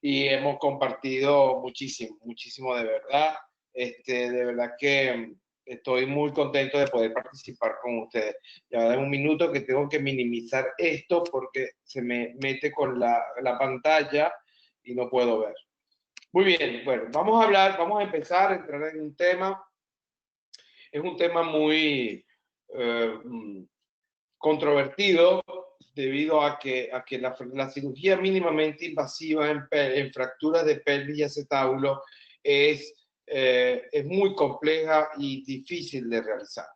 y hemos compartido muchísimo, muchísimo de verdad. De verdad que estoy muy contento de poder participar con ustedes. Ya en un minuto que tengo que minimizar esto porque se me mete con la pantalla y no puedo ver. Muy bien, bueno, vamos a empezar a entrar en un tema. Es un tema muy controvertido debido a que la cirugía mínimamente invasiva en fracturas de pelvis y acetábulo es muy compleja y difícil de realizar.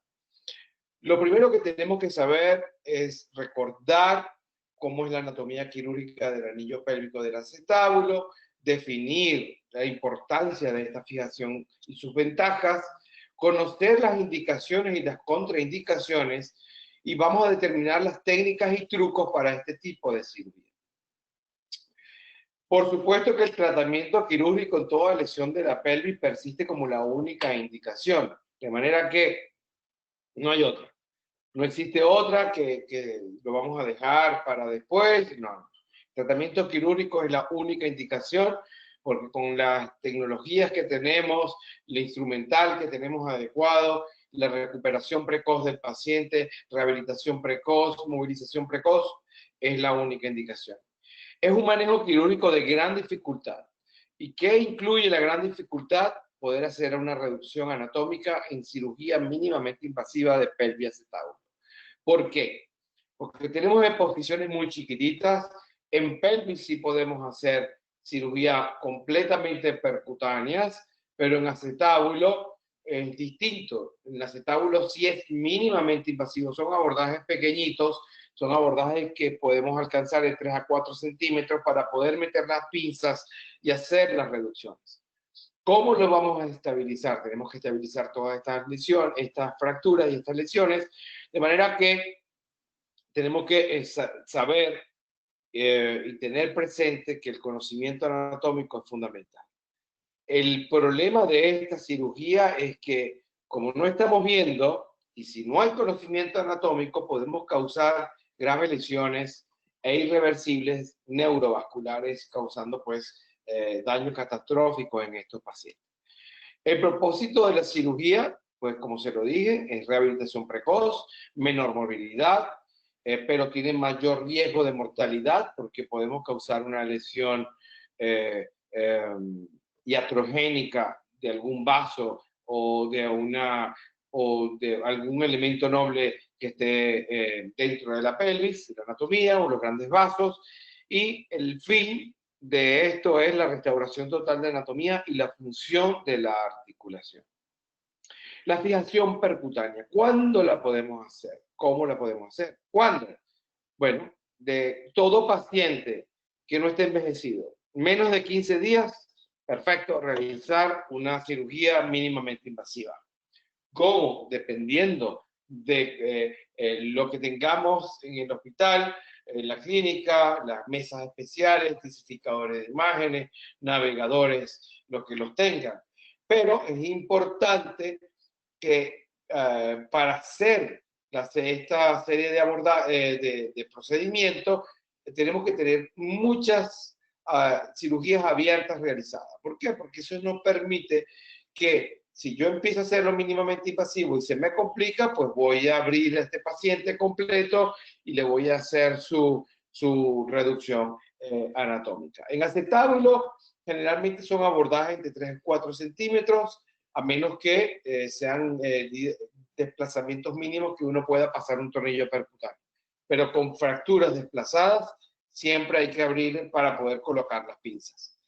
Lo primero que tenemos que saber es recordar cómo es la anatomía quirúrgica del anillo pélvico del acetábulo, definir la importancia de esta fijación y sus ventajas, conocer las indicaciones y las contraindicaciones y vamos a determinar las técnicas y trucos para este tipo de cirugía. Por supuesto que el tratamiento quirúrgico en toda lesión de la pelvis persiste como la única indicación, de manera que no hay otra. No existe otra que lo vamos a dejar para después. No. El tratamiento quirúrgico es la única indicación porque con las tecnologías que tenemos, el instrumental que tenemos adecuado, la recuperación precoz del paciente, rehabilitación precoz, movilización precoz, es la única indicación. Es un manejo quirúrgico de gran dificultad. ¿Y qué incluye la gran dificultad? Poder hacer una reducción anatómica en cirugía mínimamente invasiva de pelvis acetábulo. ¿Por qué? Porque tenemos exposiciones muy chiquititas. En pelvis sí podemos hacer cirugía completamente percutáneas, pero en acetábulo es distinto. En acetábulo sí es mínimamente invasivo. Son abordajes pequeñitos, son abordajes que podemos alcanzar de 3 a 4 centímetros para poder meter las pinzas y hacer las reducciones. ¿Cómo lo vamos a estabilizar? Tenemos que estabilizar todas estas lesiones, estas fracturas y estas lesiones, de manera que tenemos que saber y tener presente que el conocimiento anatómico es fundamental. El problema de esta cirugía es que, como no estamos viendo, y si no hay conocimiento anatómico, podemos causar graves lesiones e irreversibles neurovasculares, causando pues daños catastróficos en estos pacientes. El propósito de la cirugía, pues como se lo dije, es rehabilitación precoz, menor movilidad, pero tiene mayor riesgo de mortalidad porque podemos causar una lesión eh, eh, iatrogénica de algún vaso o de algún elemento noble que esté dentro de la pelvis, la anatomía o los grandes vasos. Y el fin de esto es la restauración total de anatomía y la función de la articulación. La fijación percutánea, ¿cuándo la podemos hacer? ¿Cómo la podemos hacer? ¿Cuándo? Bueno, de todo paciente que no esté envejecido, menos de 15 días, perfecto, realizar una cirugía mínimamente invasiva. ¿Cómo? Dependiendo de lo que tengamos en el hospital, en la clínica, las mesas especiales, especificadores de imágenes, navegadores, los que los tengan. Pero es importante que para hacer esta serie de procedimientos, tenemos que tener muchas cirugías abiertas realizadas. ¿Por qué? Porque eso nos permite que si yo empiezo a hacerlo mínimamente invasivo y se me complica, pues voy a abrir a este paciente completo y le voy a hacer su reducción anatómica. En acetábulo, generalmente son abordajes de 3 a 4 centímetros, a menos que sean desplazamientos mínimos que uno pueda pasar un tornillo percutáneo. Pero con fracturas desplazadas, siempre hay que abrir para poder colocar las pinzas.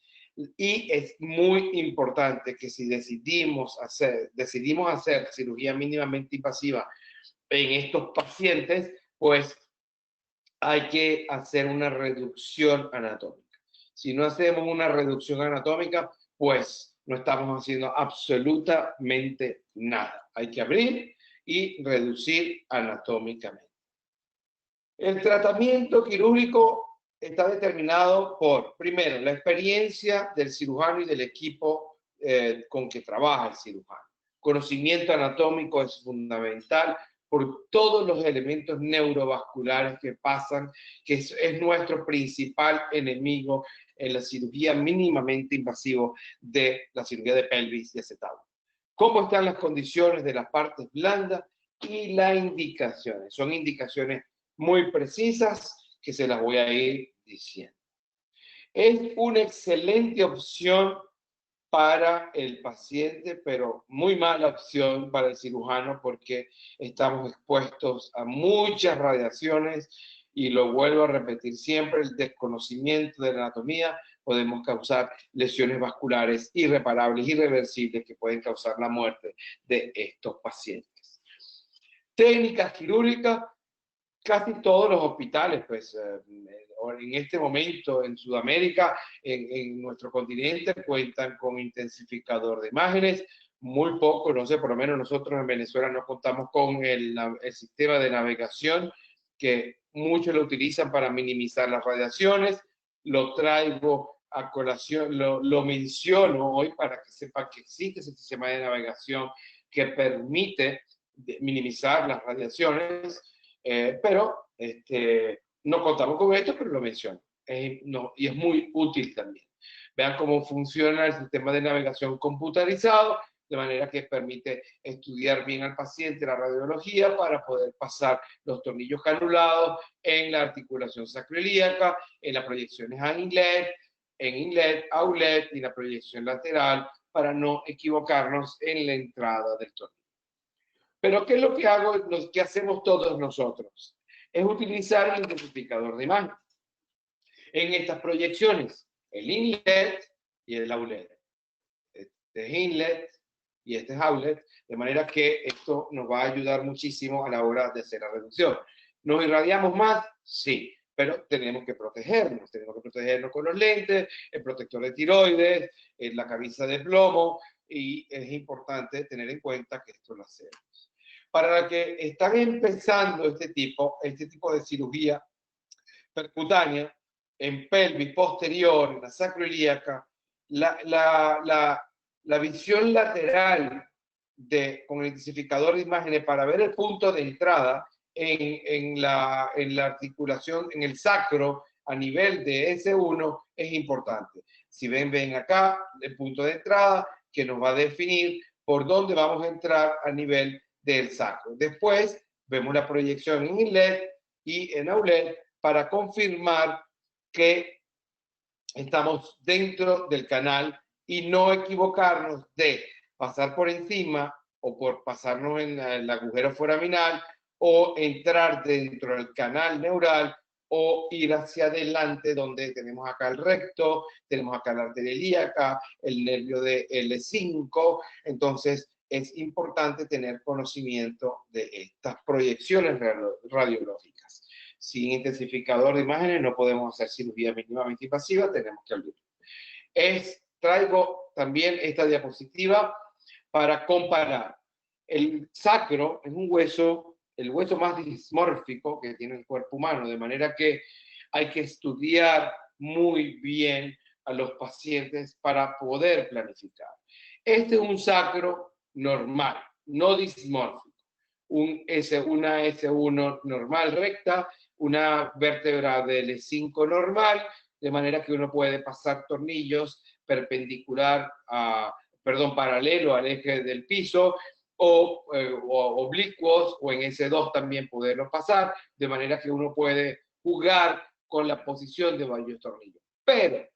Y es muy importante que si decidimos hacer cirugía mínimamente invasiva en estos pacientes, pues hay que hacer una reducción anatómica. Si no hacemos una reducción anatómica, pues no estamos haciendo absolutamente nada. Hay que abrir y reducir anatómicamente. El tratamiento quirúrgico está determinado por, primero, la experiencia del cirujano y del equipo con que trabaja el cirujano. Conocimiento anatómico es fundamental por todos los elementos neurovasculares que pasan, que es nuestro principal enemigo en la cirugía mínimamente invasiva de la cirugía de pelvis y acetablo. ¿Cómo están las condiciones de las partes blandas y las indicaciones? Son indicaciones muy precisas que se las voy a ir diciendo. Es una excelente opción para el paciente, pero muy mala opción para el cirujano porque estamos expuestos a muchas radiaciones y lo vuelvo a repetir siempre, el desconocimiento de la anatomía podemos causar lesiones vasculares irreparables, irreversibles que pueden causar la muerte de estos pacientes. Técnicas quirúrgicas, casi todos los hospitales, pues en este momento en Sudamérica, en nuestro continente, cuentan con intensificador de imágenes. Muy poco, no sé, por lo menos nosotros en Venezuela no contamos con el sistema de navegación que muchos lo utilizan para minimizar las radiaciones. Lo traigo a colación, lo menciono hoy para que sepan que existe ese sistema de navegación que permite minimizar las radiaciones. Pero no contamos con esto, pero lo menciono. Y es muy útil también. Vean cómo funciona el sistema de navegación computarizado, de manera que permite estudiar bien al paciente la radiología para poder pasar los tornillos canulados en la articulación sacroiliaca, en las proyecciones a inlet, en inlet, outlet y la proyección lateral para no equivocarnos en la entrada del tornillo. Pero ¿qué es lo que hago, lo que hacemos todos nosotros? Es utilizar el intensificador de imagen. En estas proyecciones, el inlet y el outlet. Este es inlet y este es outlet, de manera que esto nos va a ayudar muchísimo a la hora de hacer la reducción. ¿Nos irradiamos más? Sí, pero tenemos que protegernos con los lentes, el protector de tiroides, la camisa de plomo, y es importante tener en cuenta que esto lo hacemos. Para los que están empezando este tipo de cirugía percutánea en pelvis posterior, en la sacroiliaca, la visión lateral con el intensificador de imágenes para ver el punto de entrada en la articulación, en el sacro, a nivel de S1, es importante. Si ven acá el punto de entrada que nos va a definir por dónde vamos a entrar a nivel del sacro. Después vemos la proyección en inlet y en outlet para confirmar que estamos dentro del canal y no equivocarnos de pasar por encima o por pasarnos en el agujero foraminal o entrar dentro del canal neural o ir hacia adelante donde tenemos acá el recto, tenemos acá la arteria ilíaca, el nervio de L5. Entonces es importante tener conocimiento de estas proyecciones radiológicas. Sin intensificador de imágenes no podemos hacer cirugía mínimamente invasiva, tenemos que olvidar. Traigo también esta diapositiva para comparar. El sacro es un hueso, el hueso más dismórfico que tiene el cuerpo humano, de manera que hay que estudiar muy bien a los pacientes para poder planificar. Este es un sacro normal, no dismórfico. Una S1 normal recta, una vértebra del E5 normal, de manera que uno puede pasar tornillos paralelo al eje del piso, o oblicuos, o en S2 también poderlo pasar, de manera que uno puede jugar con la posición de varios tornillos. Pero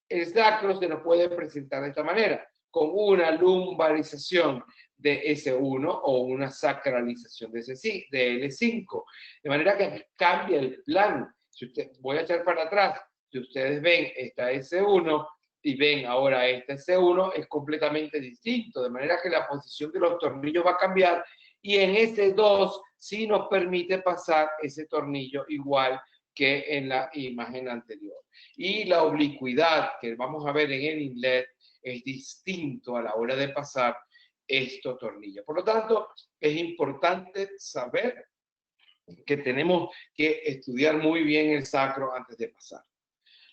el sacro se nos puede presentar de esta manera, con una lumbarización de S1 o una sacralización de L5. De manera que cambia el plan. Voy a echar para atrás. Si ustedes ven esta S1 y ven ahora esta S1, es completamente distinto. De manera que la posición de los tornillos va a cambiar y en S2 sí nos permite pasar ese tornillo igual que en la imagen anterior. Y la oblicuidad que vamos a ver en el inlet es distinto a la hora de pasar estos tornillos. Por lo tanto, es importante saber que tenemos que estudiar muy bien el sacro antes de pasar.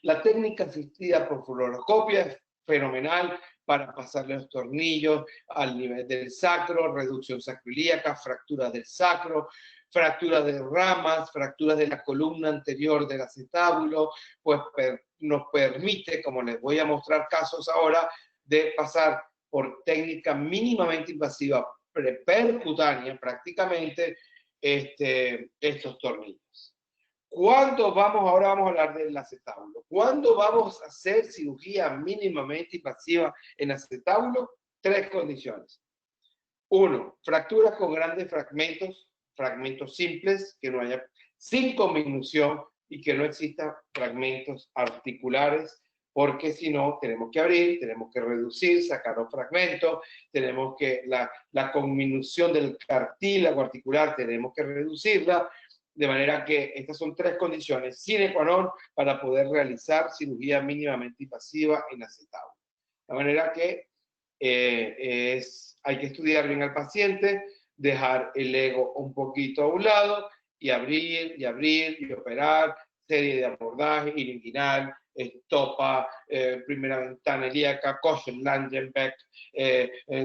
La técnica asistida por fluoroscopia es fenomenal para pasarle los tornillos al nivel del sacro, reducción sacroiliaca, fractura del sacro, fractura de ramas, fracturas de la columna anterior del acetábulo, pues nos permite, como les voy a mostrar casos ahora, de pasar por técnica mínimamente invasiva percutánea prácticamente estos tornillos. Ahora vamos a hablar del acetábulo. ¿Cuándo vamos a hacer cirugía mínimamente invasiva en acetábulo? 3 condiciones. 1, fracturas con grandes fragmentos simples, que no haya sin conminución y que no existan fragmentos articulares, porque si no, tenemos que abrir, tenemos que reducir, sacar los fragmentos, tenemos que, la conminución del cartílago articular, tenemos que reducirla, de manera que estas son 3 condiciones sine qua non para poder realizar cirugía mínimamente invasiva en acetábulo. De manera que hay que estudiar bien al paciente, dejar el ego un poquito a un lado y abrir y operar, serie de abordaje, iringuinal, Topa, primera ventana ilíaca, Kochen, Langenbeck,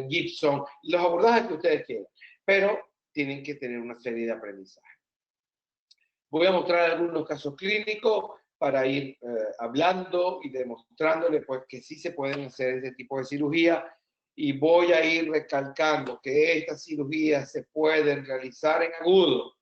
Gibson, los abordajes que ustedes quieran, pero tienen que tener una serie de aprendizaje. Voy a mostrar algunos casos clínicos para ir hablando y demostrándole pues, que sí se pueden hacer ese tipo de cirugía, y voy a ir recalcando que estas cirugías se pueden realizar en agudo,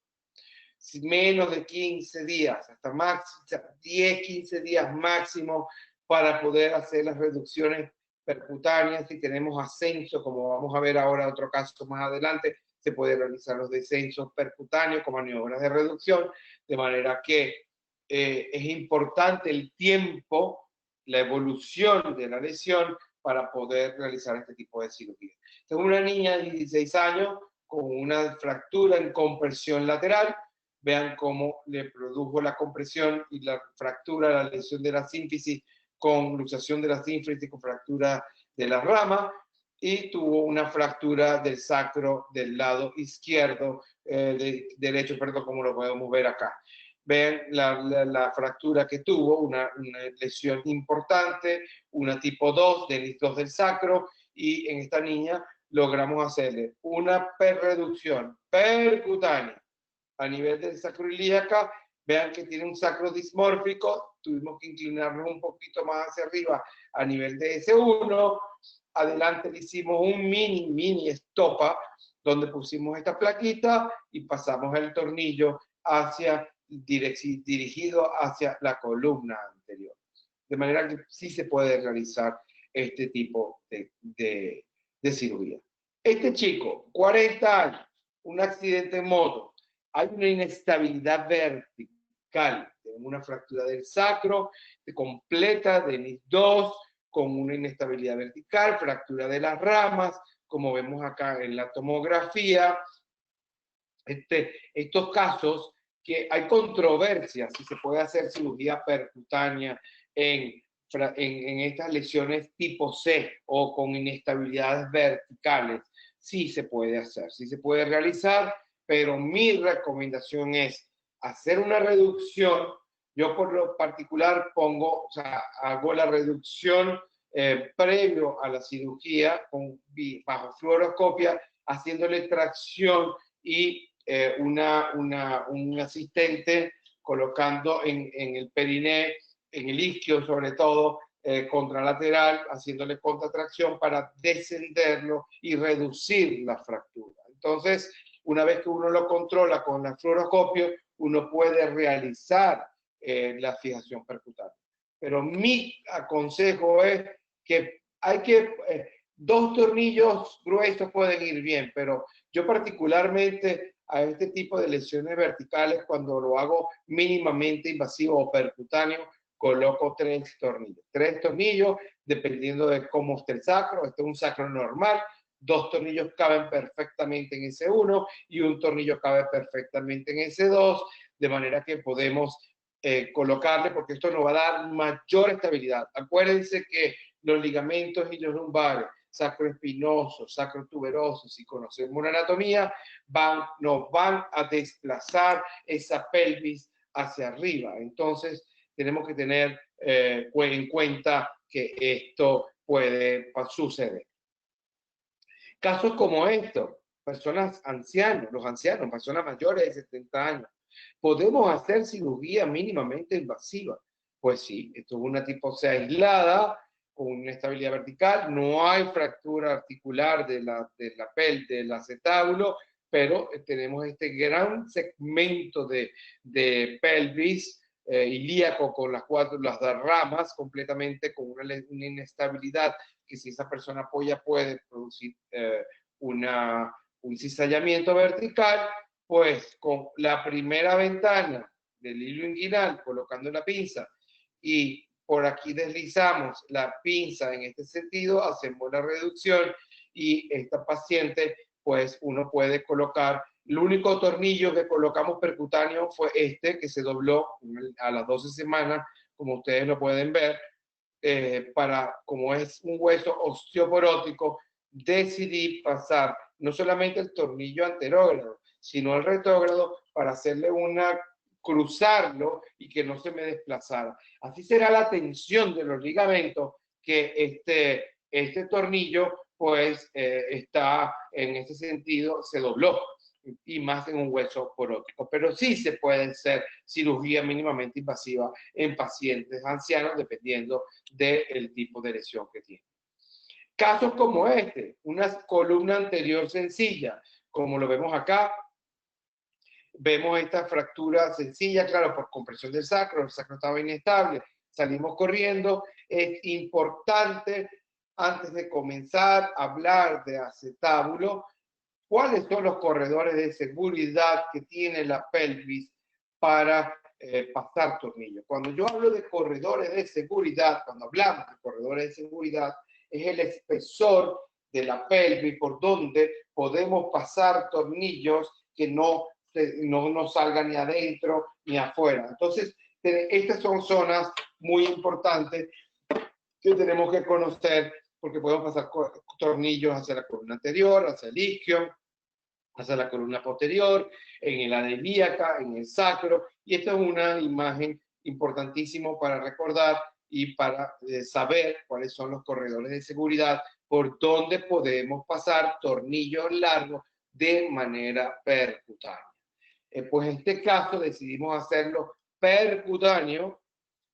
menos de 15 días, hasta máximo 10, 15 días máximo para poder hacer las reducciones percutáneas. Si tenemos ascenso, como vamos a ver ahora otro caso más adelante, se puede realizar los descensos percutáneos como maniobras de reducción, de manera que es importante el tiempo, la evolución de la lesión para poder realizar este tipo de cirugía. Tengo una niña de 16 años con una fractura en compresión lateral. Vean cómo le produjo la compresión y la fractura, la lesión de la sínfisis con luxación de la sínfisis con fractura de la rama, y tuvo una fractura del sacro del lado izquierdo, derecho, perdón, como lo podemos ver acá. Ven la fractura que tuvo, una lesión importante, una tipo 2 del sacro, y en esta niña logramos hacerle una reducción percutánea a nivel del sacroiliaca. Vean que tiene un sacro dismórfico, tuvimos que inclinarnos un poquito más hacia arriba a nivel de S1. Adelante le hicimos un mini estopa, donde pusimos esta plaquita y pasamos el tornillo dirigido hacia la columna anterior. De manera que sí se puede realizar este tipo de cirugía. Este chico, 40 años, un accidente en moto, hay una inestabilidad vertical, una fractura del sacro completa de NIS 2, con una inestabilidad vertical, fractura de las ramas, como vemos acá en la tomografía. Estos casos que hay controversia si se puede hacer cirugía percutánea en estas lesiones tipo C o con inestabilidades verticales. Sí se puede hacer, sí se puede realizar, pero mi recomendación es hacer una reducción. Yo por lo particular hago la reducción previo a la cirugía bajo fluoroscopia, haciéndole tracción y un asistente colocando en el periné, en el isquio sobre todo, contralateral, haciéndole contratracción para descenderlo y reducir la fractura. Entonces, una vez que uno lo controla con la fluoroscopio, uno puede realizar la fijación percutánea. Pero mi consejo es que dos tornillos gruesos pueden ir bien, pero yo particularmente a este tipo de lesiones verticales, cuando lo hago mínimamente invasivo o percutáneo, coloco 3 tornillos. 3 tornillos, dependiendo de cómo esté el sacro. Este es un sacro normal. 2 tornillos caben perfectamente en S1 y un tornillo cabe perfectamente en S2, de manera que podemos colocarle, porque esto nos va a dar mayor estabilidad. Acuérdense que los ligamentos y los lumbares, sacroespinosos, sacrotuberosos, si conocemos una anatomía, nos van a desplazar esa pelvis hacia arriba. Entonces, tenemos que tener en cuenta que esto puede suceder. Casos como estos, personas ancianos, los ancianos, personas mayores de 70 años, ¿podemos hacer cirugía mínimamente invasiva? Pues sí, esto es una tipo C aislada, con una estabilidad vertical, no hay fractura articular del acetábulo, pero tenemos este gran segmento de pelvis ilíaco con las ramas completamente con una inestabilidad que si esa persona apoya puede producir un cizallamiento vertical, pues con la primera ventana del hilo inguinal colocando la pinza y por aquí deslizamos la pinza en este sentido, hacemos la reducción y esta paciente, pues uno puede colocar, el único tornillo que colocamos percutáneo fue este que se dobló a las 12 semanas, como ustedes lo pueden ver, como es un hueso osteoporótico, decidí pasar no solamente el tornillo anterógrado, sino el retrógrado para hacerle cruzarlo y que no se me desplazara. Así será la tensión de los ligamentos que este tornillo pues está en ese sentido, se dobló y más en un hueso porótico. Pero sí se puede hacer cirugía mínimamente invasiva en pacientes ancianos dependiendo del tipo de lesión que tiene. Casos como este, una columna anterior sencilla, como lo vemos acá, vemos esta fractura sencilla, claro, por compresión del sacro, el sacro estaba inestable, salimos corriendo. Es importante, antes de comenzar a hablar de acetábulo, cuáles son los corredores de seguridad que tiene la pelvis para pasar tornillos. Cuando yo hablo de corredores de seguridad, cuando hablamos de corredores de seguridad, es el espesor de la pelvis por donde podemos pasar tornillos que no salgan ni adentro ni afuera. Entonces, estas son zonas muy importantes que tenemos que conocer porque podemos pasar tornillos hacia la columna anterior, hacia el isquio, hacia la columna posterior, en el área ilíaca, en el sacro, y esto es una imagen importantísima para recordar y para saber cuáles son los corredores de seguridad por donde podemos pasar tornillos largos de manera percutánea. Pues en este caso decidimos hacerlo percutáneo,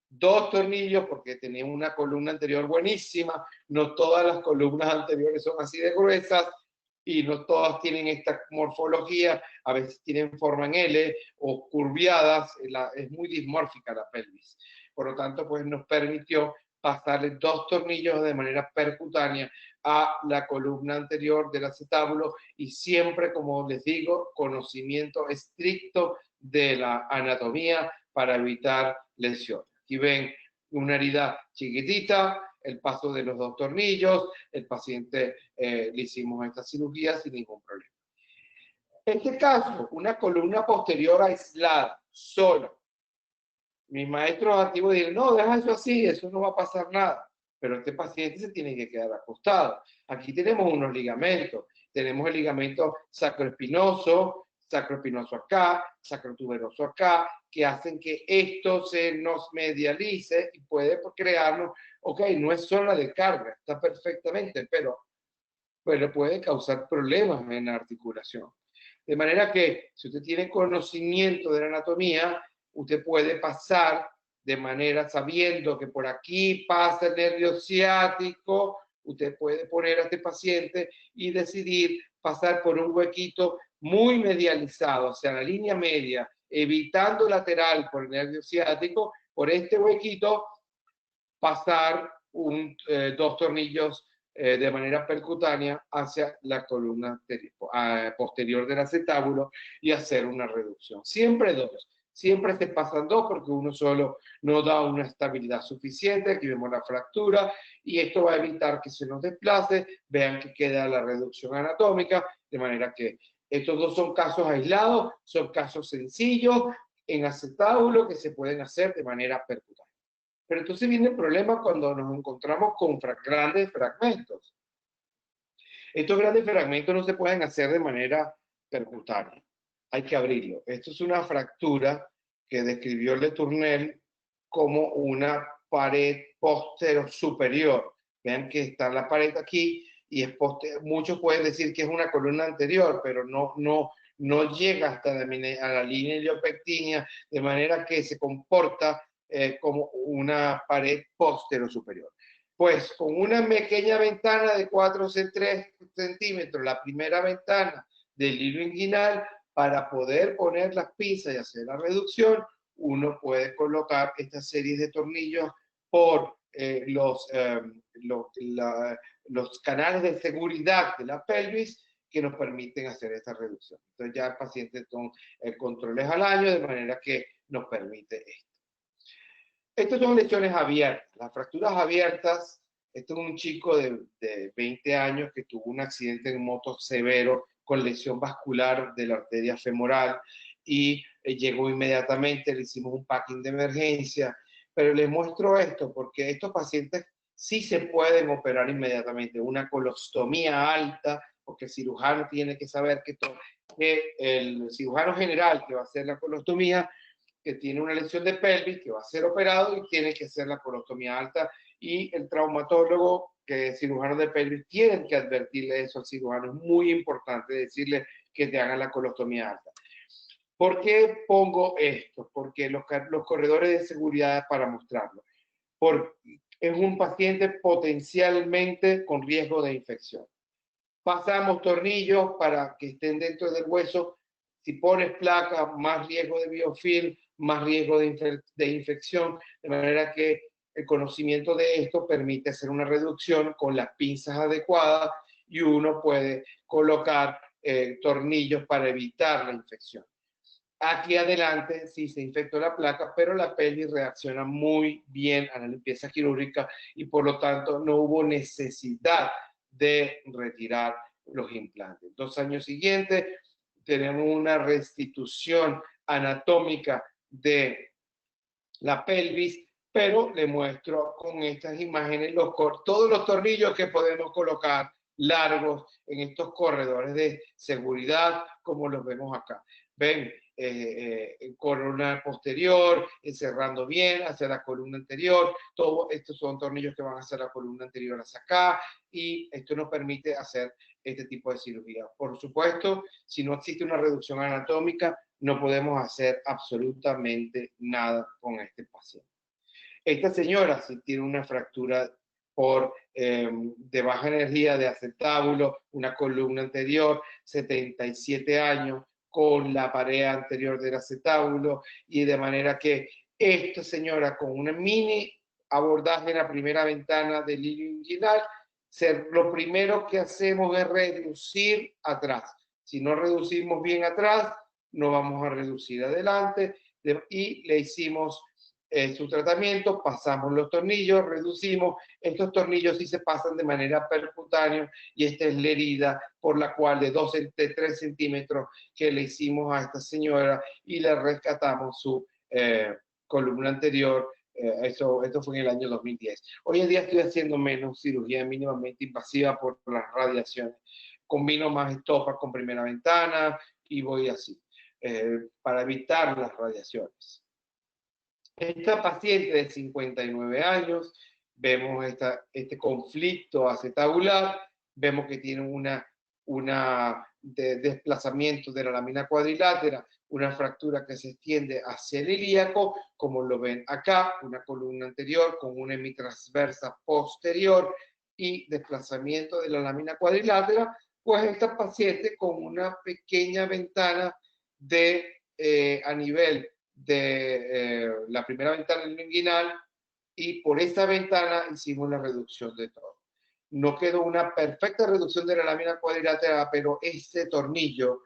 2 tornillos porque tenía una columna anterior buenísima, no todas las columnas anteriores son así de gruesas y no todas tienen esta morfología, a veces tienen forma en L o curviadas, es muy dismórfica la pelvis. Por lo tanto, pues nos permitió pasarle 2 tornillos de manera percutánea a la columna anterior del acetábulo y siempre, como les digo, conocimiento estricto de la anatomía para evitar lesiones. Aquí ven una herida chiquitita, el paso de los 2 tornillos, el paciente le hicimos esta cirugía sin ningún problema. En este caso, una columna posterior aislada, sola. Mis maestros antiguos dijeron, no, deja eso así, eso no va a pasar nada. Pero este paciente se tiene que quedar acostado. Aquí tenemos unos ligamentos. Tenemos el ligamento sacroespinoso acá, sacrotuberoso acá, que hacen que esto se nos medialice y puede crearnos, ok, no es zona de carga, está perfectamente, pero puede causar problemas en la articulación. De manera que si usted tiene conocimiento de la anatomía, usted puede pasar de manera sabiendo que por aquí pasa el nervio ciático, usted puede poner a este paciente y decidir pasar por un huequito muy medializado, o sea, la línea media, evitando lateral por el nervio ciático, por este huequito pasar 2 tornillos de manera percutánea hacia la columna posterior del acetábulo y hacer una reducción. Siempre 2. Siempre se pasan 2 porque uno solo no da una estabilidad suficiente. Aquí vemos la fractura y esto va a evitar que se nos desplace. Vean que queda la reducción anatómica, de manera que estos 2 son casos aislados, son casos sencillos en acetábulo que se pueden hacer de manera percutánea. Pero entonces viene el problema cuando nos encontramos con grandes fragmentos. Estos grandes fragmentos no se pueden hacer de manera percutánea. Hay que abrirlo. Esto es una fractura que describió Le Tournelle como una pared posterior superior. Vean que está la pared aquí y es muchos pueden decir que es una columna anterior, pero no llega hasta a la línea iliopectínea, de manera que se comporta como una pared postero superior. Pues con una pequeña ventana de 4,3 centímetros, la primera ventana del hilo inguinal, para poder poner las pinzas y hacer la reducción, uno puede colocar esta serie de tornillos por los canales de seguridad de la pelvis que nos permiten hacer esta reducción. Entonces ya el paciente con controles al año, de manera que nos permite esto. Estas son lesiones abiertas. Las fracturas abiertas, esto es un chico de 20 años que tuvo un accidente en moto severo con lesión vascular de la arteria femoral y llegó inmediatamente, le hicimos un packing de emergencia, pero les muestro esto porque estos pacientes sí se pueden operar inmediatamente. Una colostomía alta, porque el cirujano tiene que saber que el cirujano general que va a hacer la colostomía, que tiene una lesión de pelvis, que va a ser operado y tiene que hacer la colostomía alta, y el traumatólogo, que es cirujano de pelvis, tienen que advertirle eso al cirujano. Es muy importante decirle que te hagan la colostomía alta. ¿Por qué pongo esto? Porque los corredores de seguridad, para mostrarlo. Es un paciente potencialmente con riesgo de infección. Pasamos tornillos para que estén dentro del hueso. Si pones placa, más riesgo de biofilm, más riesgo de infección, de manera que el conocimiento de esto permite hacer una reducción con las pinzas adecuadas y uno puede colocar tornillos para evitar la infección. Aquí adelante sí se infectó la placa, pero la pelvis reacciona muy bien a la limpieza quirúrgica y por lo tanto no hubo necesidad de retirar los implantes. 2 años siguientes tenemos una restitución anatómica de la pelvis, pero le muestro con estas imágenes todos los tornillos que podemos colocar largos en estos corredores de seguridad, como los vemos acá. Ven, columna posterior, cerrando bien hacia la columna anterior. Todos estos son tornillos que van hacia la columna anterior hacia acá, y esto nos permite hacer este tipo de cirugía. Por supuesto, si no existe una reducción anatómica, no podemos hacer absolutamente nada con este paciente. Esta señora sí tiene una fractura de baja energía de acetábulo, una columna anterior, 77 años, con la pared anterior del acetábulo, y de manera que esta señora con una mini abordaje en la primera ventana del hilo inguinal, lo primero que hacemos es reducir atrás. Si no reducimos bien atrás, no vamos a reducir adelante, y le hicimos su tratamiento, pasamos los tornillos, reducimos. Estos tornillos sí se pasan de manera percutánea, y esta es la herida por la cual de 3 centímetros que le hicimos a esta señora y le rescatamos su columna anterior. Esto fue en el año 2010. Hoy en día estoy haciendo menos cirugía mínimamente invasiva por las radiaciones. Combino más estopas con primera ventana y voy así, para evitar las radiaciones. Esta paciente de 59 años, vemos este conflicto acetabular, vemos que tiene una desplazamiento de la lámina cuadrilátera, una fractura que se extiende hacia el ilíaco, como lo ven acá, una columna anterior con una hemitransversa posterior y desplazamiento de la lámina cuadrilátera. Pues esta paciente con una pequeña ventana a nivel de la primera ventana inguinal, y por esta ventana hicimos la reducción de todo. No quedó una perfecta reducción de la lámina cuadrilátera, pero este tornillo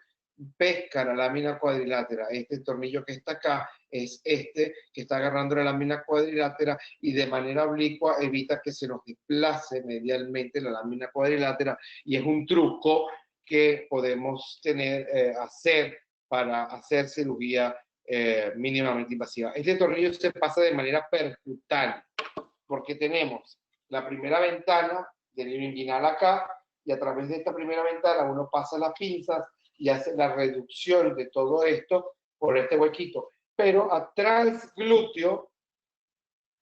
pesca la lámina cuadrilátera. Este tornillo que está acá es este que está agarrando la lámina cuadrilátera, y de manera oblicua evita que se nos desplace medialmente la lámina cuadrilátera, y es un truco que podemos hacer para hacer cirugía mínimamente invasiva. Este tornillo se pasa de manera percutánea, porque tenemos la primera ventana del hilo inguinal acá, y a través de esta primera ventana uno pasa las pinzas y hace la reducción de todo esto por este huequito. Pero atrás glúteo,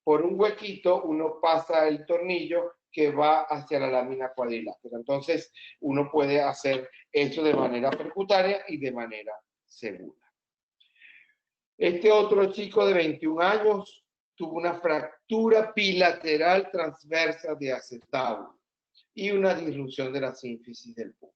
por un huequito, uno pasa el tornillo que va hacia la lámina cuadrilátera. Entonces, uno puede hacer esto de manera percutánea y de manera segura. Este otro chico de 21 años tuvo una fractura bilateral transversa de acetábulo y una disrupción de la sínfisis del pulmón.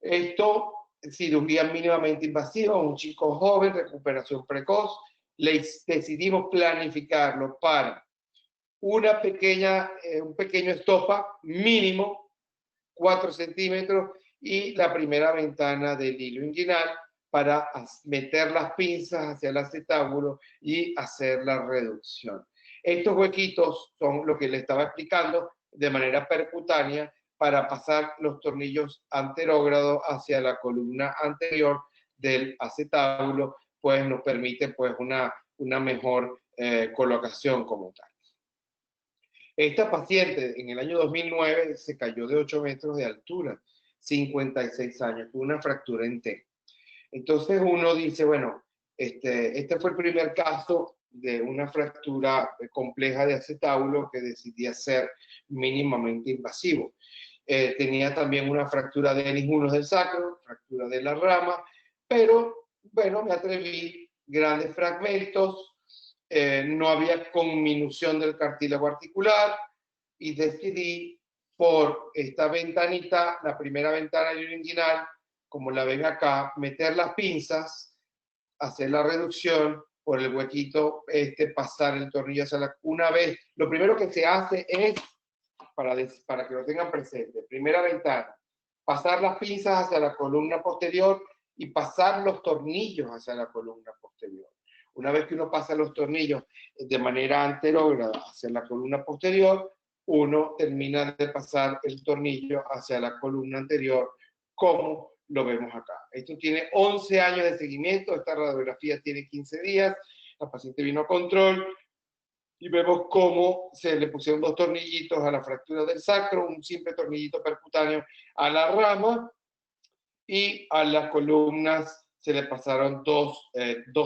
Esto, cirugía mínimamente invasiva, un chico joven, recuperación precoz. Decidimos planificarlo para un pequeño estopa mínimo, 4 centímetros, y la primera ventana del hilo inguinal para meter las pinzas hacia el acetábulo y hacer la reducción. Estos huequitos son lo que le estaba explicando de manera percutánea para pasar los tornillos anterógrados hacia la columna anterior del acetábulo, pues nos permite pues una mejor colocación como tal. Esta paciente en el año 2009 se cayó de 8 metros de altura, 56 años, tuvo una fractura en T. Entonces uno dice, bueno, este fue el primer caso de una fractura compleja de acetábulo que decidí hacer mínimamente invasivo. Tenía también una fractura de Denis 1 del sacro, fractura de la rama, pero bueno, me atreví, grandes fragmentos, no había conminución del cartílago articular y decidí por esta ventanita, la primera ventana inguinal, como la ven acá, meter las pinzas, hacer la reducción por el huequito, pasar el tornillo hacia una vez. Lo primero que se hace es, para que lo tengan presente, primera ventana, pasar las pinzas hacia la columna posterior y pasar los tornillos hacia la columna posterior. Una vez que uno pasa los tornillos de manera anterógrada hacia la columna posterior, uno termina de pasar el tornillo hacia la columna anterior, como lo vemos acá. Esto tiene 11 años de seguimiento, esta radiografía tiene 15 días, la paciente vino a control y vemos cómo se le pusieron 2 tornillitos a la fractura del sacro, un simple tornillito percutáneo a la rama y a las columnas se le pasaron dos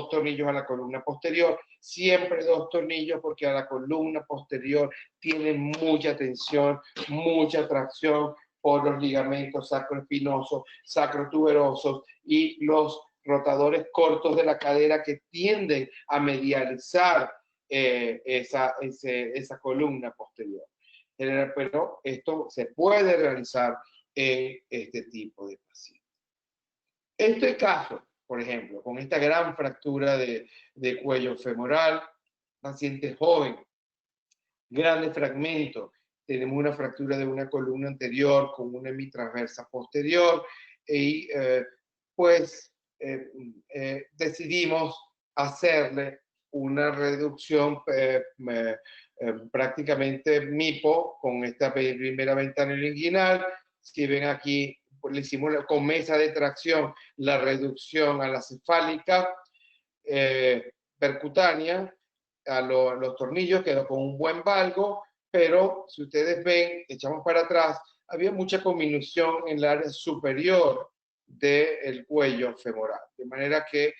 tornillos a la columna posterior, siempre 2 tornillos porque a la columna posterior tiene mucha tensión, mucha tracción por los ligamentos sacroespinosos, sacrotuberosos y los rotadores cortos de la cadera que tienden a medializar esa columna posterior. Pero esto se puede realizar en este tipo de pacientes. Este caso, por ejemplo, con esta gran fractura de cuello femoral, paciente joven, grandes fragmentos, tenemos una fractura de una columna anterior con una hemitransversa posterior y decidimos hacerle una reducción prácticamente MIPO con esta primera ventana inguinal. Si ven aquí, le hicimos con mesa de tracción la reducción a la cefálica percutánea a los tornillos, quedó con un buen valgo, pero si ustedes ven, echamos para atrás, había mucha conminución en el área superior del cuello femoral, de manera que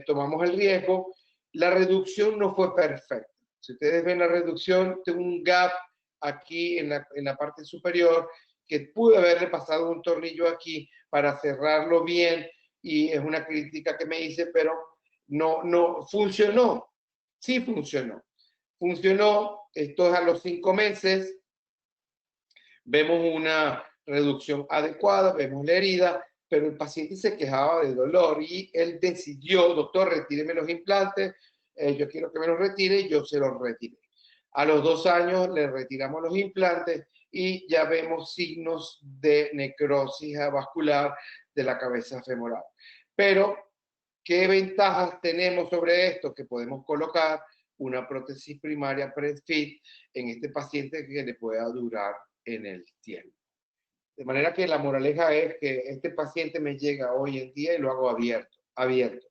tomamos el riesgo. La reducción no fue perfecta. Si ustedes ven la reducción, tengo un gap aquí en la parte superior que pude haberle pasado un tornillo aquí para cerrarlo bien, y es una crítica que me hice, pero no funcionó. Sí funcionó. Funcionó, esto es a los 5 meses, vemos una reducción adecuada, vemos la herida, pero el paciente se quejaba de dolor y él decidió, doctor, retíreme los implantes, yo quiero que me los retire, y yo se los retiré. A los 2 años le retiramos los implantes y ya vemos signos de necrosis vascular de la cabeza femoral. Pero, ¿qué ventajas tenemos sobre esto? Que podemos colocar una prótesis primaria pre-fit en este paciente que le pueda durar en el tiempo. De manera que la moraleja es que este paciente me llega hoy en día y lo hago abierto.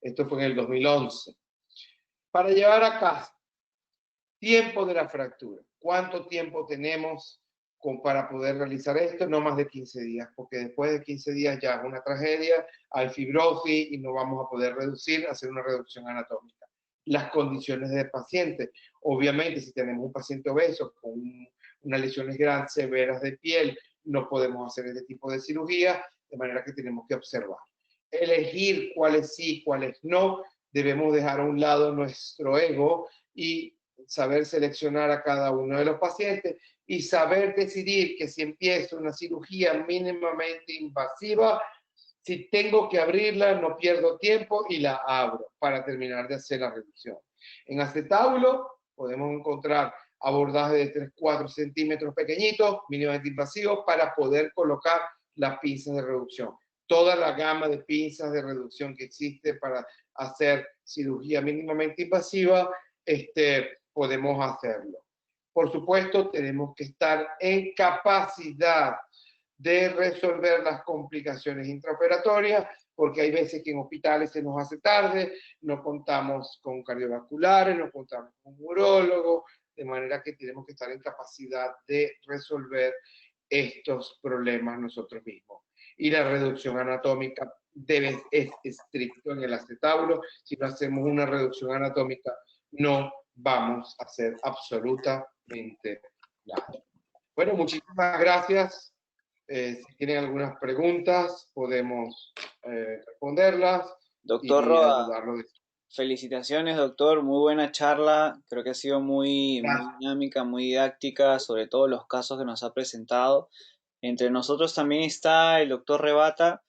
Esto fue en el 2011. Para llevar a casa, tiempo de la fractura. ¿Cuánto tiempo tenemos para poder realizar esto? No más de 15 días, porque después de 15 días ya es una tragedia, hay fibrosis y no vamos a poder hacer una reducción anatómica. Las condiciones del paciente. Obviamente, si tenemos un paciente obeso con unas lesiones grandes, severas de piel, no podemos hacer este tipo de cirugía, de manera que tenemos que observar. Elegir cuáles sí, cuáles no, debemos dejar a un lado nuestro ego y saber seleccionar a cada uno de los pacientes y saber decidir que si empiezo una cirugía mínimamente invasiva, si tengo que abrirla, no pierdo tiempo y la abro para terminar de hacer la reducción. En acetábulo podemos encontrar abordajes de 3, 4 centímetros pequeñitos, mínimamente invasivos, para poder colocar las pinzas de reducción. Toda la gama de pinzas de reducción que existe para hacer cirugía mínimamente invasiva, podemos hacerlo. Por supuesto, tenemos que estar en capacidad de resolver las complicaciones intraoperatorias, porque hay veces que en hospitales se nos hace tarde, no contamos con cardiovasculares, no contamos con urólogos, de manera que tenemos que estar en capacidad de resolver estos problemas nosotros mismos. Y la reducción anatómica es estricto en el acetábulo. Si no hacemos una reducción anatómica, no vamos a hacer absolutamente nada. Bueno, muchísimas gracias. Si tienen algunas preguntas, podemos responderlas. Doctor Roa, felicitaciones, doctor. Muy buena charla. Creo que ha sido muy dinámica, muy didáctica, sobre todo los casos que nos ha presentado. Entre nosotros también está el doctor Rebata,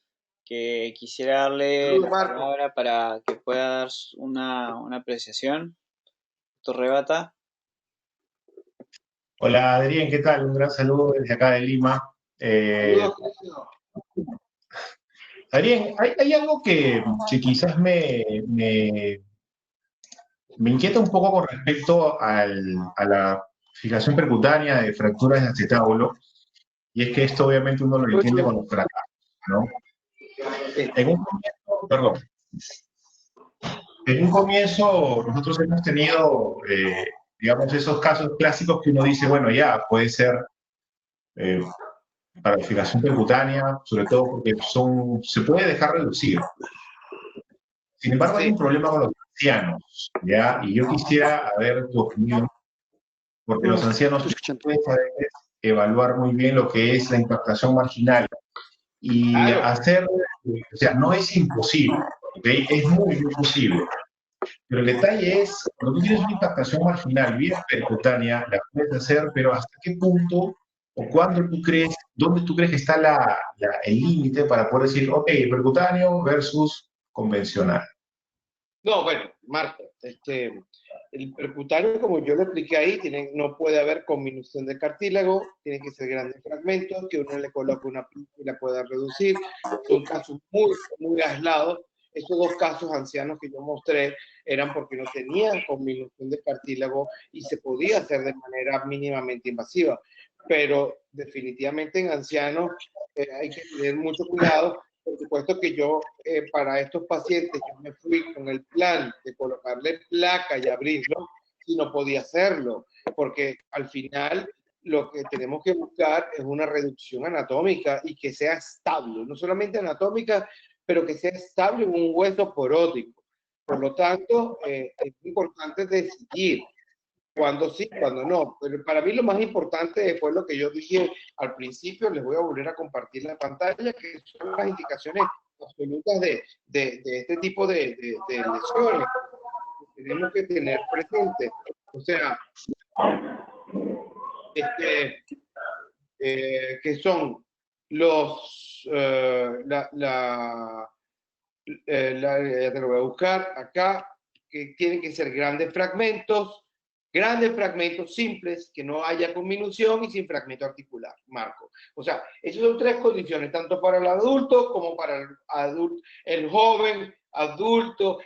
que quisiera darle la palabra para que pueda dar una apreciación. Doctor Rebata. Hola Adrián, ¿qué tal? Un gran saludo desde acá de Lima. Adrián, hay algo que quizás me inquieta un poco con respecto a la fijación percutánea de fracturas de acetábulo, y es que esto obviamente uno lo entiende con los fracasos, ¿no? En un comienzo nosotros hemos tenido, digamos, esos casos clásicos que uno dice, bueno, ya, puede ser para la fijación percutánea, sobre todo porque se puede dejar reducir. Sin embargo, hay un problema con los ancianos, ¿ya? Y yo quisiera ver tu opinión, porque los ancianos pueden evaluar muy bien lo que es la impactación marginal. Y hacer, o sea, no es imposible, ¿okay? Es muy, muy posible. Pero el detalle es, cuando tú tienes una impactación marginal vía percutánea, la puedes hacer, pero ¿hasta qué punto o cuándo tú crees, dónde tú crees que está el límite para poder decir, ok, percutáneo versus convencional? No, bueno, Marta, el percutáneo, como yo lo expliqué ahí, no puede haber conminución de cartílago, tiene que ser grandes fragmentos, que uno le coloque una pinza y la pueda reducir. Son casos muy, muy aislados. Esos dos casos ancianos que yo mostré eran porque no tenían conminución de cartílago y se podía hacer de manera mínimamente invasiva. Pero definitivamente en ancianos hay que tener mucho cuidado. Por supuesto que yo, para estos pacientes, yo me fui con el plan de colocarle placa y abrirlo, y no podía hacerlo, porque al final lo que tenemos que buscar es una reducción anatómica y que sea estable, no solamente anatómica, pero que sea estable en un hueso porótico. Por lo tanto, es importante decidir cuando sí, cuando no. Pero para mí lo más importante fue lo que yo dije al principio, les voy a volver a compartir la pantalla, que son las indicaciones absolutas de este tipo de lesiones que tenemos que tener presente. O sea, que son los, ya te lo voy a buscar acá, que tienen que ser grandes fragmentos simples, que no haya conminución y sin fragmento articular, Marco. O sea, esas son tres condiciones, tanto para el adulto como para el joven, adulto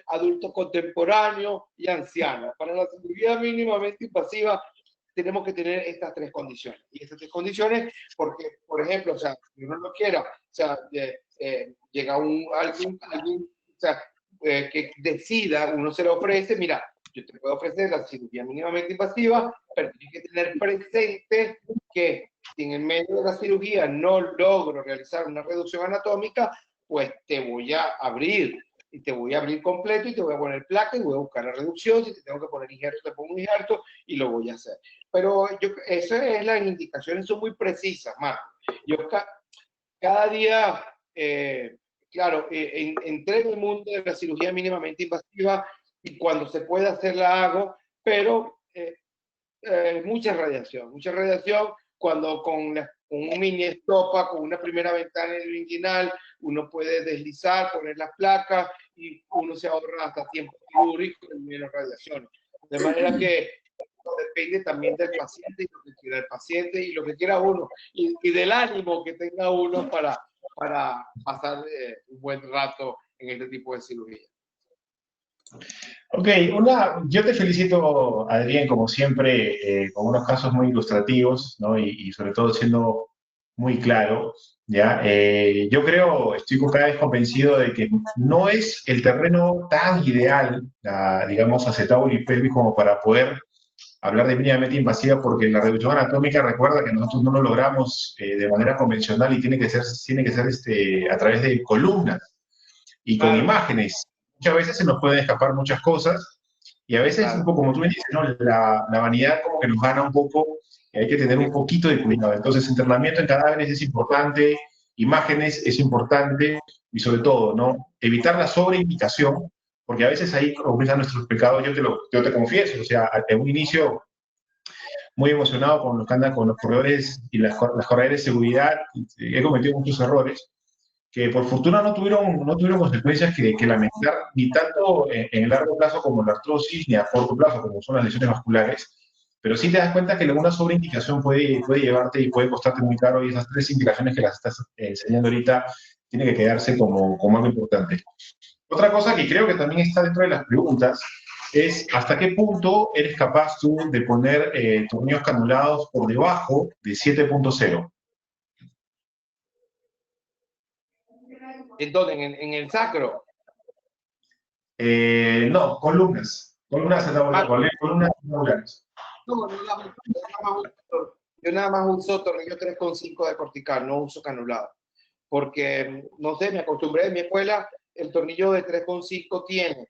contemporáneo y anciano. Para la cirugía mínimamente invasiva tenemos que tener estas tres condiciones. Y estas tres condiciones, porque, por ejemplo, o sea, si uno no quiera, o sea, llega alguien o sea, que decida, uno se le ofrece, mira, yo te puedo ofrecer la cirugía mínimamente invasiva, pero tienes que tener presente que si en el medio de la cirugía no logro realizar una reducción anatómica, pues te voy a abrir y te voy a abrir completo y te voy a poner placa y voy a buscar la reducción. Si te tengo que poner injerto, te pongo un injerto y lo voy a hacer. Pero esas es las indicaciones son muy precisas, Marco. Yo cada día, claro, entré en el mundo de la cirugía mínimamente invasiva y cuando se puede hacer la hago, pero mucha radiación. Cuando con un mini estopa, con una primera ventana inguinal, uno puede deslizar, poner las placas y uno se ahorra hasta tiempo quirúrgico y menos radiación. De manera que depende también del paciente y lo que quiera el paciente y lo que quiera uno y del ánimo que tenga uno para pasar un buen rato en este tipo de cirugía. Ok, yo te felicito, Adrián, como siempre, con unos casos muy ilustrativos, ¿no? Y sobre todo siendo muy claro, ¿ya? Yo creo, estoy cada vez convencido de que no es el terreno tan ideal, digamos, acetabular y pelvis como para poder hablar de mínimamente invasiva, porque la reducción anatómica, recuerda que nosotros no lo logramos de manera convencional y tiene que ser a través de columnas y con imágenes. Muchas veces se nos pueden escapar muchas cosas y a veces, un poco como tú me dices, ¿no? la vanidad como que nos gana un poco y hay que tener un poquito de cuidado. Entonces, entrenamiento en cadáveres es importante, imágenes es importante y sobre todo, ¿no? Evitar la sobreindicación, porque a veces ahí comienzan nuestros pecados, yo te confieso, o sea, en un inicio muy emocionado con los que andan con los corredores y las corredores de seguridad, he cometido muchos errores que por fortuna no tuvieron consecuencias que lamentar, ni tanto en el largo plazo como la artrosis, ni a corto plazo como son las lesiones vasculares, pero sí te das cuenta que alguna sobreindicación puede llevarte y puede costarte muy caro, y esas 3 indicaciones que las estás enseñando ahorita tienen que quedarse como algo importante. Otra cosa que creo que también está dentro de las preguntas es hasta qué punto eres capaz tú de poner tornillos canulados por debajo de 7.0. ¿En dónde? ¿En el sacro? No, columnas. Columnas tabulares. No, yo nada más uso tornillo 3,5 de cortical, no uso canulado. Porque, no sé, me acostumbré en mi escuela, el tornillo de 3,5 tiene.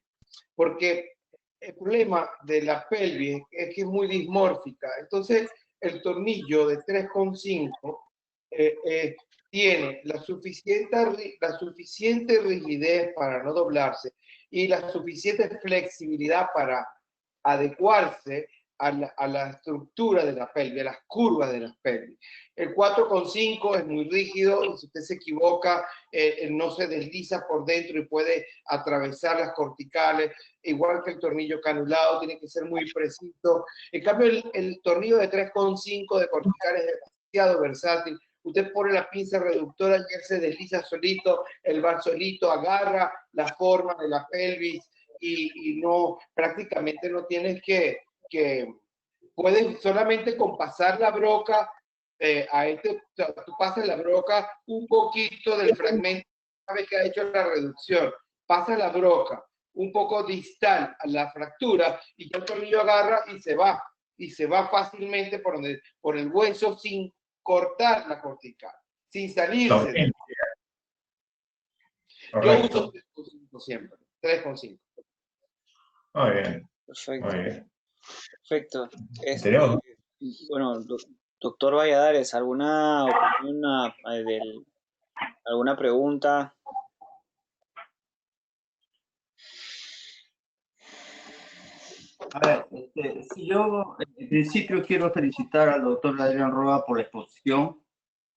Porque el problema de la pelvis es que es muy dismórfica. Entonces, el tornillo de 3,5 tiene la suficiente rigidez para no doblarse y la suficiente flexibilidad para adecuarse a la estructura de la pelvis, a las curvas de las pelvis. El 4,5 es muy rígido y si usted se equivoca, no se desliza por dentro y puede atravesar las corticales, igual que el tornillo canulado, tiene que ser muy preciso. En cambio, el tornillo de 3,5 de corticales es demasiado versátil. Usted pone la pinza reductora y él se desliza solito, el bar solito agarra la forma de la pelvis y no, prácticamente no tienes que puedes solamente con pasar la broca, tú pasas la broca un poquito del fragmento, una vez que ha hecho la reducción, pasa la broca un poco distal a la fractura y ya el tornillo agarra y se va fácilmente por el hueso sin cortar la cortical, sin salirse. Yo uso 3,5 siempre, 3,5. Muy bien. Perfecto. Muy bien. Perfecto. Tenemos. Bueno, doctor Valladares, ¿alguna opinión, alguna pregunta? A ver, yo en principio quiero felicitar al doctor Adrián Roa por la exposición.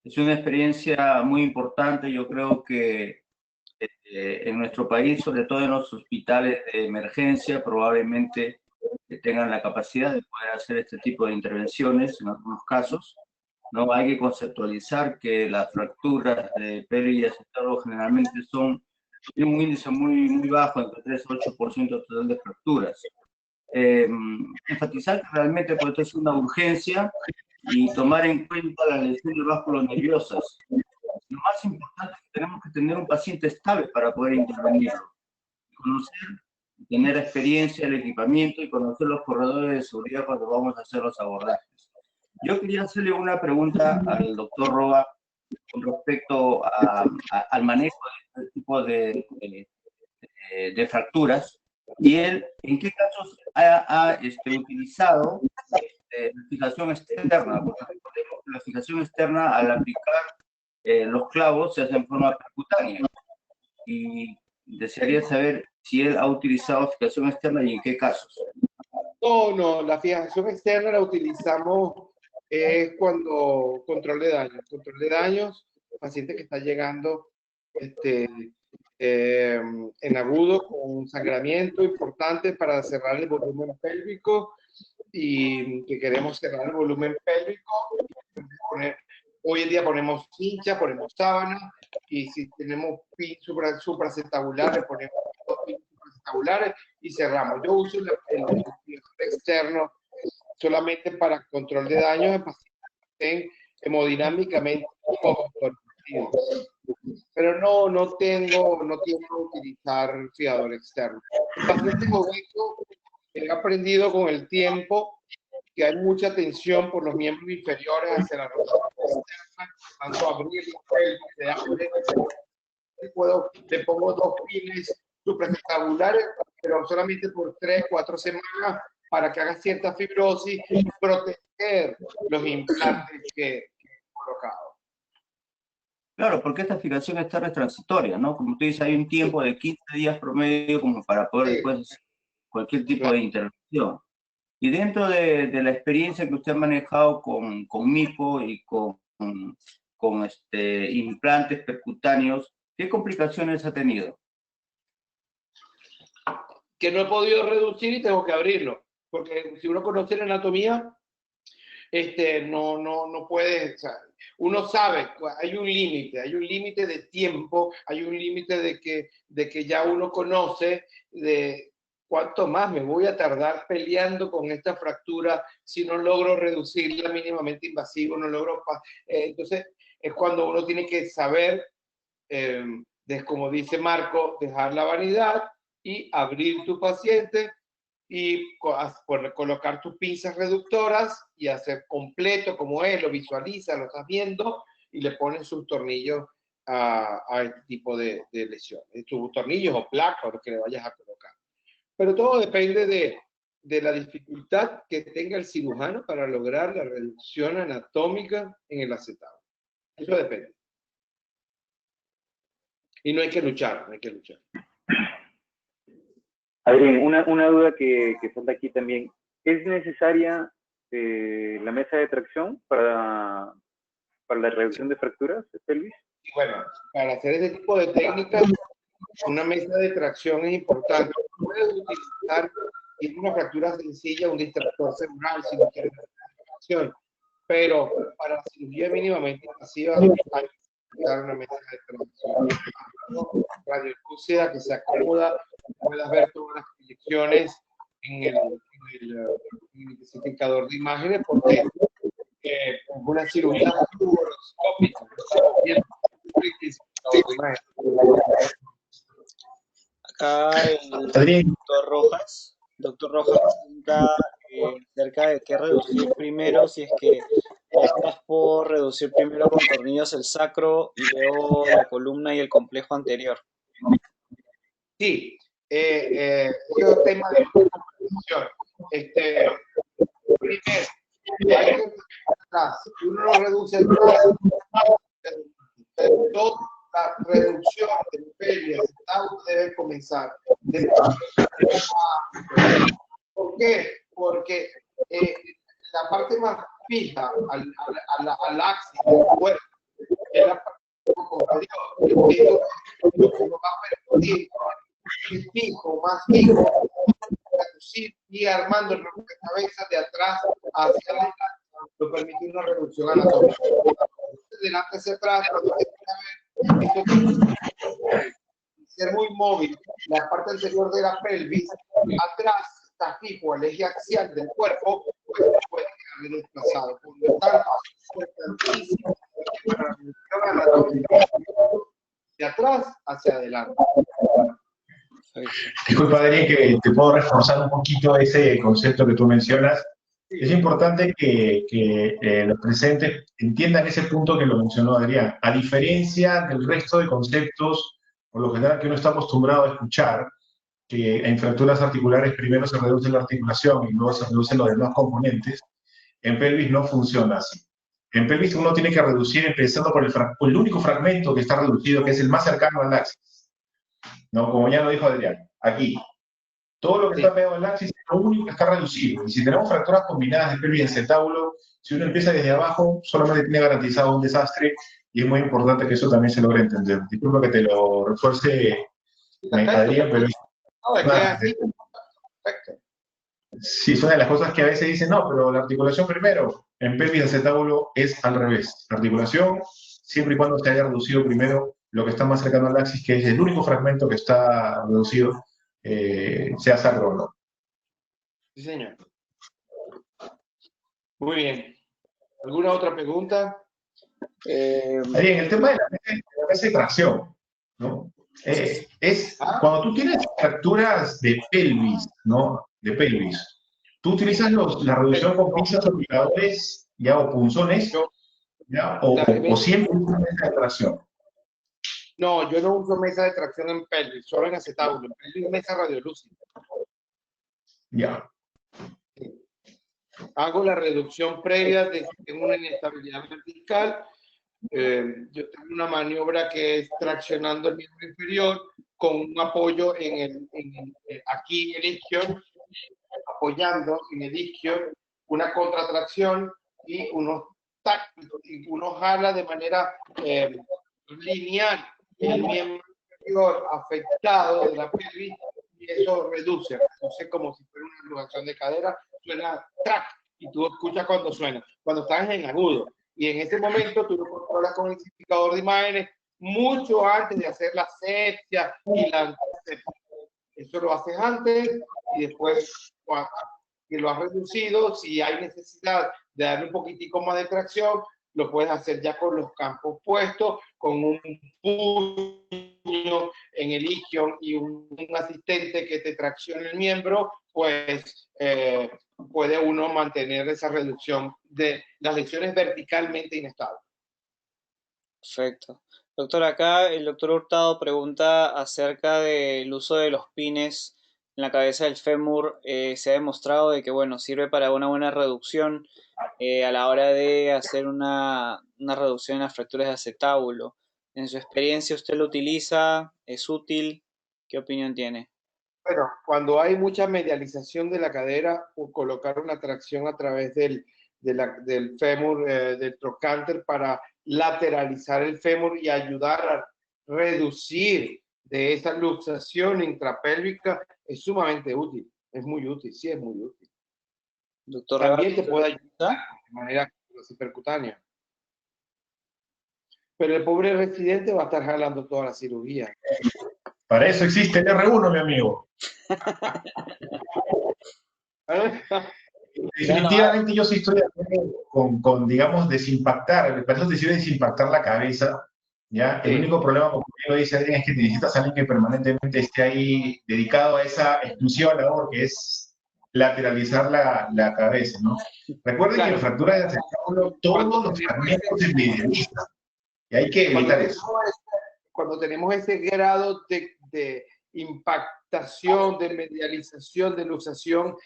Es una experiencia muy importante. Yo creo que en nuestro país, sobre todo en los hospitales de emergencia, probablemente tengan la capacidad de poder hacer este tipo de intervenciones en algunos casos. No hay que conceptualizar que las fracturas de pelvis y acetabular generalmente tienen un índice muy bajo, entre 3 y 8% total de fracturas. Enfatizar que realmente puede ser una urgencia y tomar en cuenta las lesiones vasculonerviosas. Lo más importante es que tenemos que tener un paciente estable para poder intervenirlo. Conocer, tener experiencia, el equipamiento y conocer los corredores de seguridad cuando vamos a hacer los abordajes. Yo quería hacerle una pregunta al doctor Roa con respecto al manejo de este tipo de de fracturas, y él, ¿en qué casos ha utilizado la fijación externa? Porque recordemos que la fijación externa, al aplicar los clavos, se hace en forma percutánea. Y desearía saber si él ha utilizado fijación externa y en qué casos. No, la fijación externa la utilizamos cuando control de daños, paciente que está llegando en agudo con un sangramiento importante para cerrar el volumen pélvico y que queremos cerrar el volumen pélvico. Hoy en día ponemos cincha, ponemos sábana, y si tenemos pin supraacetabular, le ponemos dos pins supraacetabular y cerramos. Yo uso el externo solamente para control de daños en pacientes que estén hemodinámicamente comprometidos. Pero no tengo que utilizar fiador externo. En pacientes obesos, he aprendido con el tiempo que hay mucha tensión por los miembros inferiores hacia la rotación externa, tanto abrir la pelvis, le pongo dos pines supraacetabular, pero solamente por 3-4 semanas para que haga cierta fibrosis y proteger los implantes que he colocado. Claro, porque esta fijación externa es transitoria, ¿no? Como tú dices, hay un tiempo de 15 días promedio como para poder después hacer cualquier tipo de intervención. Y dentro de la experiencia que usted ha manejado con MIPO y con implantes percutáneos, ¿qué complicaciones ha tenido? Que no he podido reducir y tengo que abrirlo. Porque si uno conoce la anatomía, no puede, o sea, uno sabe, hay un límite de tiempo, hay un límite de que ya uno conoce de cuánto más me voy a tardar peleando con esta fractura si no logro reducirla mínimamente invasivo, no logro, entonces es cuando uno tiene que saber, como dice Marco, dejar la vanidad y abrir tu paciente y colocar tus pinzas reductoras y hacer completo como él, lo visualiza, lo estás viendo y le pones sus tornillos a este tipo de lesiones, sus tornillos o placas, lo que le vayas a colocar. Pero todo depende de la dificultad que tenga el cirujano para lograr la reducción anatómica en el acetado. Eso depende. Y no hay que luchar, no hay que luchar. Adrián, una duda que falta aquí también. ¿Es necesaria la mesa de tracción para la reducción de fracturas de pelvis? Bueno, para hacer ese tipo de técnicas, una mesa de tracción es importante. Puedes utilizar, si es una fractura sencilla, un distractor cerebral si no quieres tracción, pero para la cirugía mínimamente invasiva hay que utilizar una mesa de tracción radiolúcida que sea cómoda, puedas ver todas las proyecciones en el identificador de imágenes, porque una cirugía tuboroscópica, acá el doctor Rojas pregunta acerca de qué reducir primero, si es que estás por reducir primero con tornillos el sacro y luego la columna y el complejo anterior. Sí, es un tema de composición. Primero, hay que atrás. Si uno lo reduce atrás, toda la reducción del pelvis debe comenzar. ¿Por qué? Porque la parte más fija al axis del cuerpo es la parte posterior. Lo que nos va a permitir fijo, más fijo, reducir y armando el rompecabezas de atrás hacia adelante, lo permite una reducción anatómica. De delante hacia atrás, cuando esto ser muy móvil, la parte anterior de la pelvis, atrás está fijo al eje axial del cuerpo, pues puede quedar desplazado. Por lo tanto, es importantísimo para la reducción anatómica de atrás hacia adelante. Disculpa, Adrián, que te puedo reforzar un poquito ese concepto que tú mencionas. Es importante que los presentes entiendan ese punto que lo mencionó Adrián. A diferencia del resto de conceptos por lo general que uno está acostumbrado a escuchar, que en fracturas articulares primero se reduce la articulación y luego se reducen los demás componentes, en pelvis no funciona así. En pelvis uno tiene que reducir empezando por el único fragmento que está reducido, que es el más cercano al axis. ¿No? Como ya lo dijo Adrián, aquí. Todo lo que está pegado al axis es lo único que está reducido. Y si tenemos fracturas combinadas de pelvis y acetábulo, si uno empieza desde abajo, solamente tiene garantizado un desastre y es muy importante que eso también se logre entender. Disculpa que te lo refuerce, Adrián, pero sí, es una de las cosas que a veces dicen, no, pero la articulación primero, en pelvis y acetábulo es al revés. La articulación, siempre y cuando se haya reducido primero lo que está más cercano al axis, que es el único fragmento que está reducido, sea sacro o no. Sí, señor. Muy bien. ¿Alguna otra pregunta? Bien, el tema de la mesa de tracción, ¿no? Cuando tú tienes fracturas de pelvis, ¿no? De pelvis, ¿tú utilizas la reducción con pinzas o picadores, ya, o punzones, ya, o siempre usas mesa de tracción? No, yo no uso mesa de tracción en pelvis, solo en acetábulo. En pelvis mesa radiolúcida. Ya. Hago la reducción previa de si tengo una inestabilidad vertical. Yo tengo una maniobra que es traccionando el miembro inferior con un apoyo aquí en el isquio, apoyando en el isquio, una contratracción y uno jala de manera lineal el miembro inferior afectado de la pelvis y eso reduce como si fuera una elongación de cadera, suena track y tú escuchas cuando suena, cuando estás en agudo. Y en ese momento tú lo controlas con el significador de imágenes mucho antes de hacer la asepsia y la antisepsia. Eso lo haces antes y después que lo has reducido, si hay necesidad de darle un poquitico más de tracción, lo puedes hacer ya con los campos puestos, con un puño en el isquion y un asistente que te traccione el miembro, pues puede uno mantener esa reducción de las lesiones verticalmente inestables. Perfecto. Doctor, acá el doctor Hurtado pregunta acerca del uso de los pines en la cabeza del fémur. Se ha demostrado de que, bueno, sirve para una buena reducción a la hora de hacer una reducción en las fracturas de acetábulo. En su experiencia, ¿usted lo utiliza? ¿Es útil? ¿Qué opinión tiene? Bueno, cuando hay mucha medialización de la cadera, colocar una tracción a través del fémur, del trocánter para lateralizar el fémur y ayudar a reducir de esa luxación intrapélvica es sumamente útil. Es muy útil, sí es muy útil. Doctor, también te puede ayudar de manera percutánea. Pero el pobre residente va a estar jalando toda la cirugía. Para eso existe el R1, mi amigo. Definitivamente yo sí estoy de acuerdo con digamos, desimpactar, para eso te sirve desimpactar la cabeza, ¿ya? El único problema, como lo dice Adrián, es que necesitas a alguien que permanentemente esté ahí dedicado a esa exclusiva labor, que es lateralizar la cabeza, ¿no? Recuerden que en fracturas de acetábulo todos los fragmentos se medializan, y hay que evitar eso. Cuando tenemos ese grado de impactación, de medialización, de luxación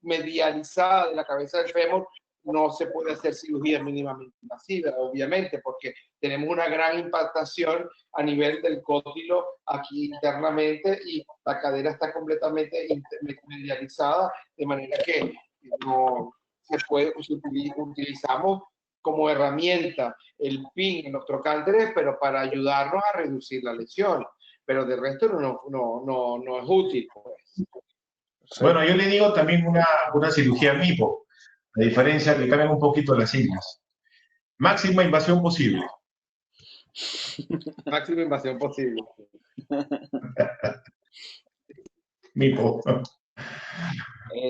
medializada de la cabeza del fémur, no se puede hacer cirugía mínimamente invasiva, obviamente, porque tenemos una gran impactación a nivel del cóndilo aquí internamente y la cadera está completamente medializada, de manera que no se puede, utilizamos como herramienta el pin en los trocánteres, pero para ayudarnos a reducir la lesión. Pero de resto no es útil. Pues. Bueno, yo le digo también una cirugía MIPO, a diferencia que cambian un poquito las siglas. Máxima invasión posible. Máxima invasión posible. MIPO.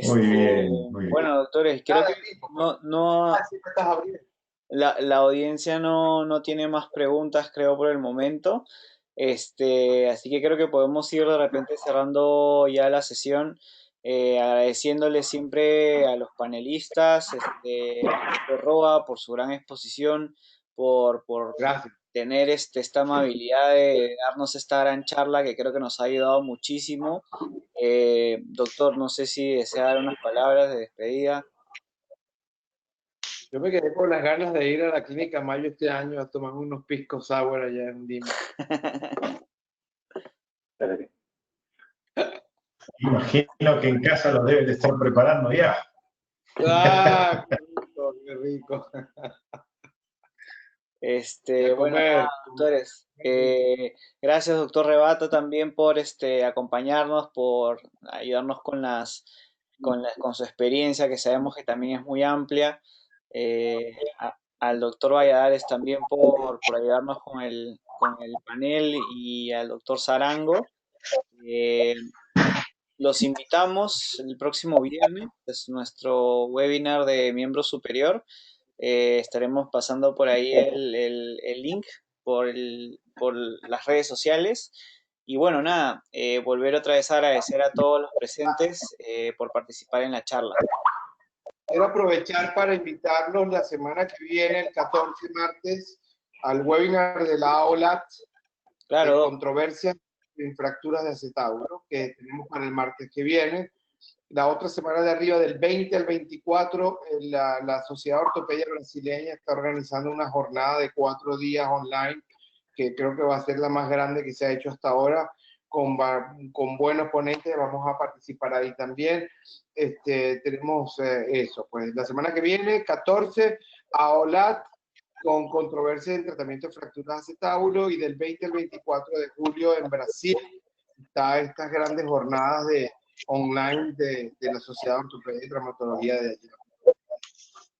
Muy bien, muy bien. Bueno, doctores, creo que la audiencia no tiene más preguntas, creo, por el momento. Así que creo que podemos ir de repente cerrando ya la sesión, agradeciéndole siempre a los panelistas, a Roa por su gran exposición, por Gracias. tener esta amabilidad de darnos esta gran charla que creo que nos ha ayudado muchísimo. Doctor, no sé si desea dar unas palabras de despedida. Yo me quedé con las ganas de ir a la Clínica Mayo este año a tomar unos pisco sour allá en Lima. Imagino que en casa lo deben de estar preparando ya. ¡Ah, qué rico, qué rico! Bueno, nada, doctores. Gracias, doctor Rebato, también por acompañarnos, por ayudarnos con su experiencia, que sabemos que también es muy amplia. Al doctor Valladares también por ayudarnos con el panel, y al doctor Zarango. Los invitamos el próximo viernes, es nuestro webinar de miembro superior. Estaremos pasando por ahí el link por las redes sociales. Y bueno, nada, volver otra vez a agradecer a todos los presentes por participar en la charla. Quiero aprovechar para invitarlos la semana que viene, el 14 martes, al webinar de la AOLAT, claro, controversias en fracturas de acetábulo, que tenemos para el martes que viene. La otra semana de arriba, del 20 al 24, la Sociedad Ortopedia Brasileña está organizando una jornada de 4 días online, que creo que va a ser la más grande que se ha hecho hasta ahora, con buenos ponentes. Vamos a participar ahí también. Tenemos eso, pues la semana que viene, 14, AOLAT, con controversia en tratamiento de fracturas de acetábulo, y del 20 al 24 de julio en Brasil está estas grandes jornadas online de la Sociedad de Ortopedia y Traumatología de allá.